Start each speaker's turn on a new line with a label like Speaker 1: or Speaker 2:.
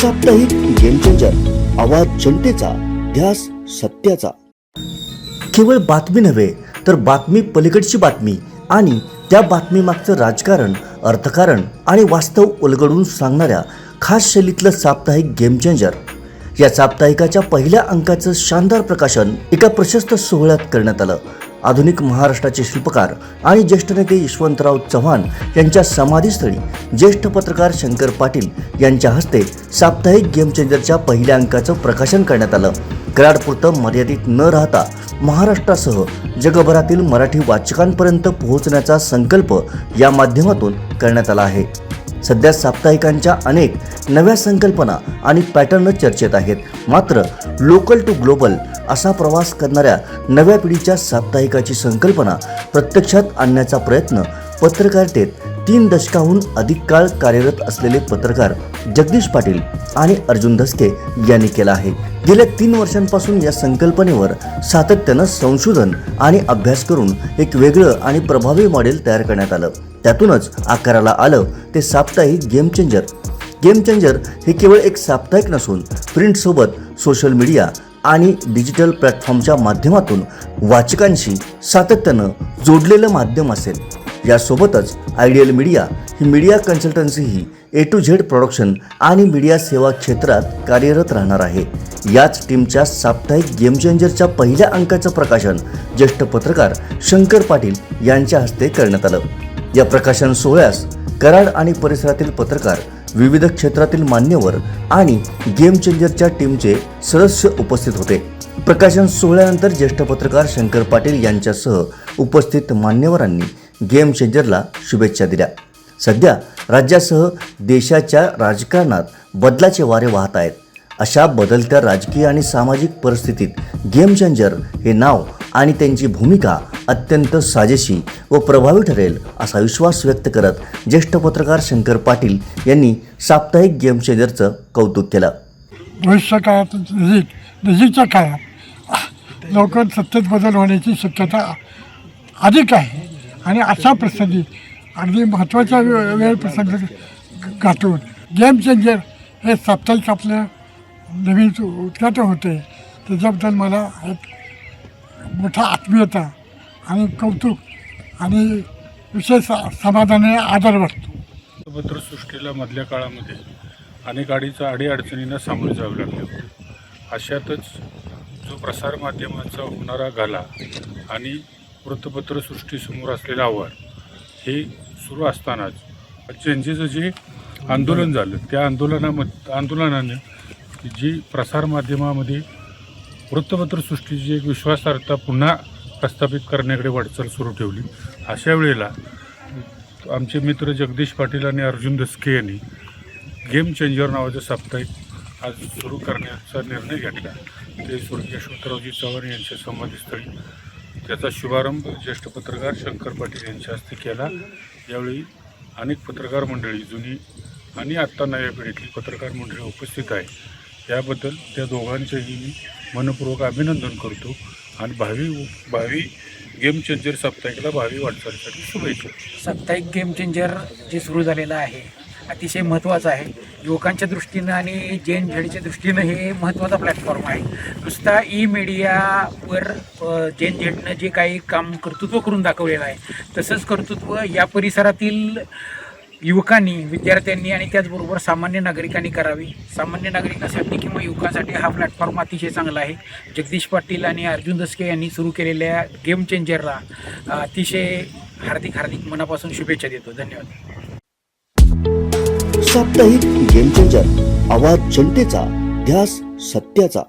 Speaker 1: साप्ताहिक game changer, आवाज जनतेचा, ध्यास सत्याचा. केवळ बातमी नव्हे तर बातमी पलीकडची बातमी आणि त्या बातमीमागचं राजकारण, अर्थकारण आणि वास्तव उलगडून सांगणाऱ्या खास शैलीतलं साप्ताहिक गेम चेंजर. या साप्ताहिकाच्या पहिल्या अंकाचं शानदार प्रकाशन एका प्रशस्त सोहळ्यात करण्यात आलं. आधुनिक महाराष्ट्राचे शिल्पकार आणि ज्येष्ठ नेते यशवंतराव चव्हाण यांच्या समाधीस्थळी ज्येष्ठ पत्रकार शंकर पाटील यांच्या हस्ते साप्ताहिक गेम चेंजरच्या पहिल्या अंकाचं प्रकाशन करण्यात आलं. कराडपुरतं मर्यादित न राहता महाराष्ट्रासह जगभरातील मराठी वाचकांपर्यंत पोहोचण्याचा संकल्प या माध्यमातून करण्यात आला आहे. सध्या साप्ताहिकांच्या अनेक नव्या संकल्पना आणि पॅटर्न चर्चेत आहेत. मात्र लोकल टू ग्लोबल असा प्रवास करणाऱ्या नव्या पिढीच्या साप्ताहिकाची संकल्पना प्रत्यक्षात आणण्याचा प्रयत्न पत्रकारितेत 3 दशकाहून अधिक काळ कार्यरत असलेले पत्रकार जगदीश पाटील आणि अर्जुन धस्के यांनी केला आहे. गेल्या 3 वर्षांपासून या संकल्पनेवर सातत्यानं संशोधन आणि अभ्यास करून एक वेगळं आणि प्रभावी मॉडेल तयार करण्यात आलं. त्यातूनच आकाराला आलं ते साप्ताहिक गेम चेंजर. गेम चेंजर हे केवळ एक साप्ताहिक नसून प्रिंटसोबत सोशल मीडिया आणि डिजिटल प्लॅटफॉर्मच्या माध्यमातून वाचकांशी सातत्यानं जोडलेलं माध्यम असेल. यासोबतच ideal media he media consultancy he A to Z production आणि मीडिया सेवा क्षेत्रात कार्यरत राहणार आहे. याच टीमच्या साप्ताहिक गेम चेंजरच्या पहिल्या अंकाचं प्रकाशन ज्येष्ठ पत्रकार शंकर पाटील यांच्या हस्ते करण्यात आलं. या प्रकाशन सोहळ्यास कराड आणि परिसरातील पत्रकार, विविध क्षेत्रातील मान्यवर आणि गेम चेंजरच्या टीमचे सदस्य उपस्थित होते. प्रकाशन सोहळ्यानंतर ज्येष्ठ पत्रकार शंकर पाटील यांच्यासह उपस्थित मान्यवरांनी गेम चेंजरला शुभेच्छा दिल्या. सध्या राज्यासह देशाच्या राजकारणात बदलाचे वारे वाहत आहेत. अशा बदलत्या राजकीय आणि सामाजिक परिस्थितीत गेम चेंजर हे नाव आणि त्यांची भूमिका अत्यंत साजेशी व प्रभावी ठरेल असा विश्वास व्यक्त करत ज्येष्ठ पत्रकार शंकर पाटील यांनी साप्ताहिक गेम चेंजरचं कौतुक केलं.
Speaker 2: भविष्य काळात नजीकच्या काळात लवकर सत्तेत बदल होण्याची शक्यता अधिक आहे आणि अशा प्रसंगी अगदी महत्त्वाच्या वेळ प्रसंग गाठून गेम चेंजर हे साप्ताहिक आपलं नवीन उद्घाटन होते. त्याच्याबद्दल मला एक मोठा आत्मीयता आणि कौतुक आणि विशेष समाधानाने आदर वाटतो.
Speaker 3: पत्रसृष्टीला मधल्या काळामध्ये अनेक अडीअडचणींना सामोरे जावे लागले होते. अशातच जो प्रसारमाध्यमांचा होणारा घाला आणि वृत्तपत्रसृष्टीसमोर असलेलं आव्हान हे सुरू असतानाच चेंजेसचं जे आंदोलन झालं त्या आंदोलनाने जी प्रसारमाध्यमामध्ये वृत्तपत्रसृष्टीची एक विश्वासार्हता पुन्हा प्रस्थापित करण्याकडे वाटचाल सुरू ठेवली. अशा वेळेला आमचे मित्र जगदीश पाटील आणि अर्जुन धस्के यांनी गेम चेंजर नावाचं साप्ताहिक आज सुरू करण्याचा निर्णय घेतला. ते स्वर्गीय यशवंतरावजी चव्हाण यांच्या समाधीस्थळी त्याचा शुभारंभ ज्येष्ठ पत्रकार शंकर पाटील यांच्या हस्ते केला. यावेळी अनेक पत्रकार मंडळी, जुनी आणि आत्ता नव्या पिढीतली पत्रकार मंडळी उपस्थित आहे. याबद्दल त्या दोघांचेही मी मनपूर्वक अभिनंदन करतो आणि भावी गेम चेंजर साप्ताहिकला भावी वाटचालीसाठी शुभेच्छा.
Speaker 4: साप्ताहिक गेम चेंजर जे सुरू झालेलं आहे अतिशय महत्त्वाचं आहे. युवकांच्या दृष्टीनं आणि जेन झेडच्या दृष्टीनं हे महत्त्वाचा प्लॅटफॉर्म आहे. नुसता मीडियावर जेन झेडनं जे काही काम कर्तृत्व करून दाखवलेलं आहे तसंच कर्तृत्व या परिसरातील युवकांनी, विद्यार्थ्यांनी आणि त्याचबरोबर सामान्य नागरिकांनी करावी. सामान्य नागरिकांसाठी किंवा युवकांसाठी हा प्लॅटफॉर्म अतिशय चांगला आहे. जगदीश पाटील आणि अर्जुन धस्के यांनी सुरू केलेल्या गेम चेंजरला अतिशय हार्दिक मनापासून शुभेच्छा देतो. धन्यवाद.
Speaker 1: साप्ताहिक गेम चेंजर, आवाज जनतेचा, ध्यास सत्याचा.